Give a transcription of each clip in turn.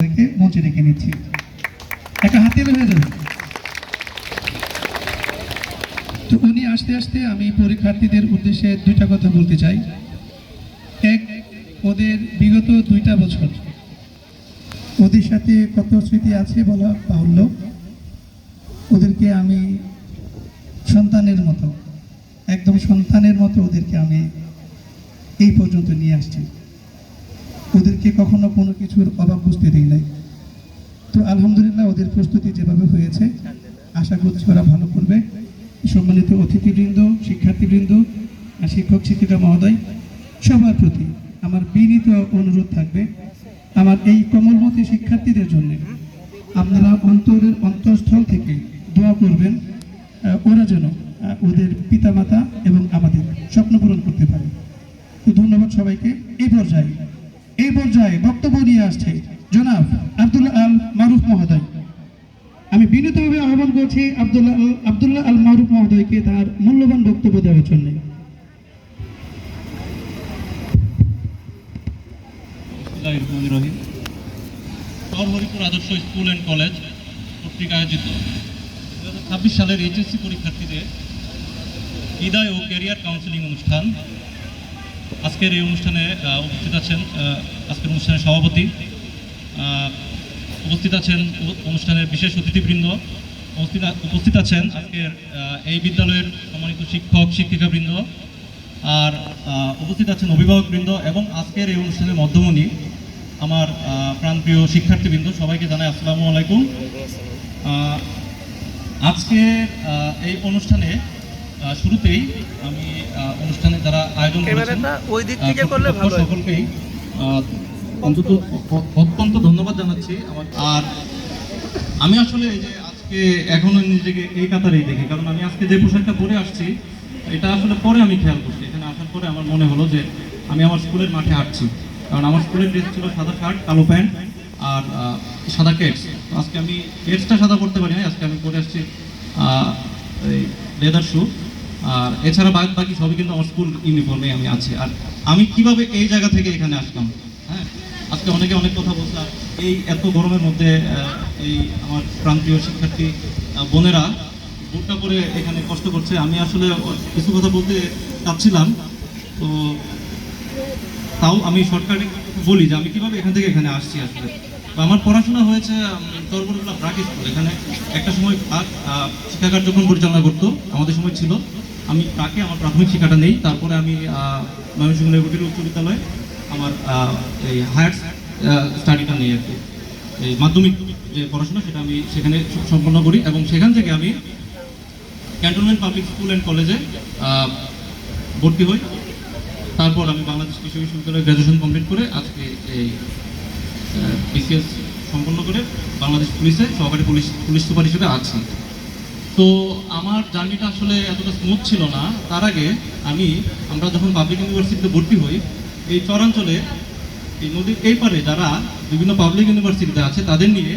মঞ্চে ডেকে নিচ্ছি, একটা হাতে হয়ে যাবে। তো উনি আসতে আসতে আমি পরীক্ষার্থীদের উদ্দেশ্যে দুইটা কথা বলতে চাই। এক, ওদের বিগত 2টা বছর ওদের সাথে কত স্মৃতি আছে বলা বাহুল্য। ওদেরকে আমি সন্তানের মতো, একদম সন্তানের মতো ওদেরকে আমি এই পর্যন্ত নিয়ে আসছি। ওদেরকে কখনো কোনো কিছুর অভাব বুঝতে দিই নাই। তো আলহামদুলিল্লাহ ওদের প্রস্তুতি যেভাবে হয়েছে আশা করছি ওরা ভালো করবে। সম্মানিত অতিথিবৃন্দ, শিক্ষার্থীবৃন্দ, শিক্ষক শিক্ষিকা মহোদয়, সবার প্রতি আমার বিনীত অনুরোধ থাকবে, আমার এই কোমলমতি শিক্ষার্থীদের জন্য আপনারা অন্তরস্থল থেকে দোয়া করবেন, ওরা যেন ওদের পিতামাতা এবং আমাদের স্বপ্ন পূরণ করতে পারে। তো ধন্যবাদ সবাইকে। এই পর্যায়ে বক্তব্য নিয়ে আসছে জনাব আব্দুল্লাহ আল মারুফ মহোদয়। আমি বিনীতভাবে আহ্বান করছি আব্দুল্লাহ আল মারুফ মহোদয়কে তার মূল্যবান বক্তব্য দেওয়ার জন্য। হরিপুর আদর্শ স্কুল অ্যান্ড কলেজ কর্তৃক আয়োজিত 2026 সালের এইচএসসি পরীক্ষার্থীদের বিদায় ও ক্যারিয়ার কাউন্সেলিং অনুষ্ঠান। আজকের এই অনুষ্ঠানে উপস্থিত আছেন আজকের অনুষ্ঠানের সভাপতি, উপস্থিত আছেন অনুষ্ঠানের বিশেষ অতিথিবৃন্দ, উপস্থিত আছেন আজকের এই বিদ্যালয়ের সম্মানিত শিক্ষক শিক্ষিকাবৃন্দ, আর উপস্থিত আছেন অভিভাবকবৃন্দ এবং আজকের এই অনুষ্ঠানের মধ্যমণি আমার প্রাণপ্রিয় শিক্ষার্থীবৃন্দ। সবাইকে জানাই আসসালামু আলাইকুম। আজকে এই অনুষ্ঠানে শুরুতেই আমি অনুষ্ঠানে যারা আয়োজন করেছেন সকলকেই অত্যন্ত ধন্যবাদ জানাচ্ছি। আর আমি আসলে এই যে আজকে এখনো নিজেকে এই কাতারেই দেখি, কারণ আমি আজকে যে পোশাকটা পরে আসছি এটা আসলে পরে আমি খেয়াল করছি। এখানে আসার পরে আমার মনে হলো যে আমি আমার স্কুলের মাঠে হাঁটছি, কারণ আমার স্কুলের ড্রেস ছিল সাদা শার্ট, কালো প্যান্ট আর সাদা কেটস। তো আজকে আমি কেটসটা সাদা পরতে পারি না, আজকে আমি পরে আসছি এই লেদার শু। আর এছাড়া বাকি সবই কিন্তু আমার স্কুল ইউনিফর্মে আমি আছি। আর আমি কিভাবে এই জায়গা থেকে এখানে আসলাম, হ্যাঁ, আজকে অনেকে অনেক কথা বলছে। এই এত গরমের মধ্যে এই আমার প্রান্তীয় শিক্ষার্থী বোনেরা বুটটা পরে এখানে কষ্ট করছে। আমি আসলে কিছু কথা বলতে চাচ্ছিলাম, তো তাও আমি শর্টকাটে বলি যে আমি কিভাবে এখান থেকে এখানে আসছি। আসলে আমার পড়াশোনা হয়েছে চরবরুল্লাহ ব্রাক স্কুল। এখানে একটা সময় শিক্ষা কার্যক্রম পরিচালনা করতো, আমাদের সময় ছিল। আমি তাকে আমার প্রাথমিক শিক্ষাটা নেই, তারপরে আমি ময়মনসিংহ লেগুটির উচ্চ বিদ্যালয়ে আমার এই হায়ার স্টাডিটা নেই আর কি। এই মাধ্যমিক যে পড়াশোনা সেটা আমি সেখানে সম্পন্ন করি এবং সেখান থেকে আমি ক্যান্টনমেন্ট পাবলিক স্কুল অ্যান্ড কলেজে ভর্তি হই। তারপর আমি বাংলাদেশ কৃষি বিশ্ববিদ্যালয়ে গ্র্যাজুয়েশন কমপ্লিট করে আজকে এই বিসিএস সম্পন্ন করে বাংলাদেশ পুলিশে সহকারী পুলিশ সুপার হিসেবে আছি। তো আমার জার্নিটা আসলে এতটা স্মুথ ছিল না। তার আগে আমরা যখন পাবলিক ইউনিভার্সিটিতে ভর্তি হই, এই চরাঞ্চলে এই নদীর এই পারে যারা বিভিন্ন পাবলিক ইউনিভার্সিটিতে আছে তাদের নিয়ে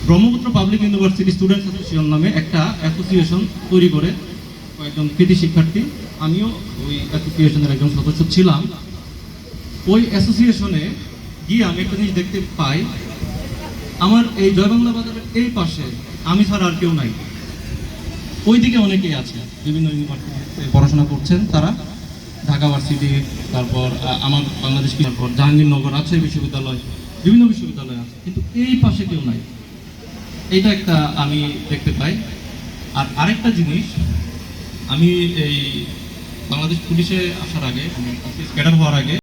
Brahmaputra public university students association নামে একটা অ্যাসোসিয়েশন তৈরি করে কয়েকজন কৃতি শিক্ষার্থী, আমিও ওই অ্যাসোসিয়েশনের একজন সদস্য ছিলাম। ওই অ্যাসোসিয়েশনে গিয়ে আমি একটা জিনিস দেখতে পাই, আমার এই জয়বাংলা বাজারের এই পাশে আমি ছাড়া আর কেউ নাই। ওইদিকে অনেকেই আছে, বিভিন্ন ইউনিভার্সিটিতে পড়াশোনা করছেন তারা, ঢাকা ভার্সিটি, তারপর আমার বাংলাদেশ, তারপর জাহাঙ্গীরনগর আছে বিশ্ববিদ্যালয়, বিভিন্ন বিশ্ববিদ্যালয় আছে, কিন্তু এই পাশে কেউ নাই। এইটা একটা আমি দেখতে পাই। আর আরেকটা জিনিস, আমি এই বাংলাদেশ পুলিশে আসার আগে, ক্যাডার হওয়ার আগে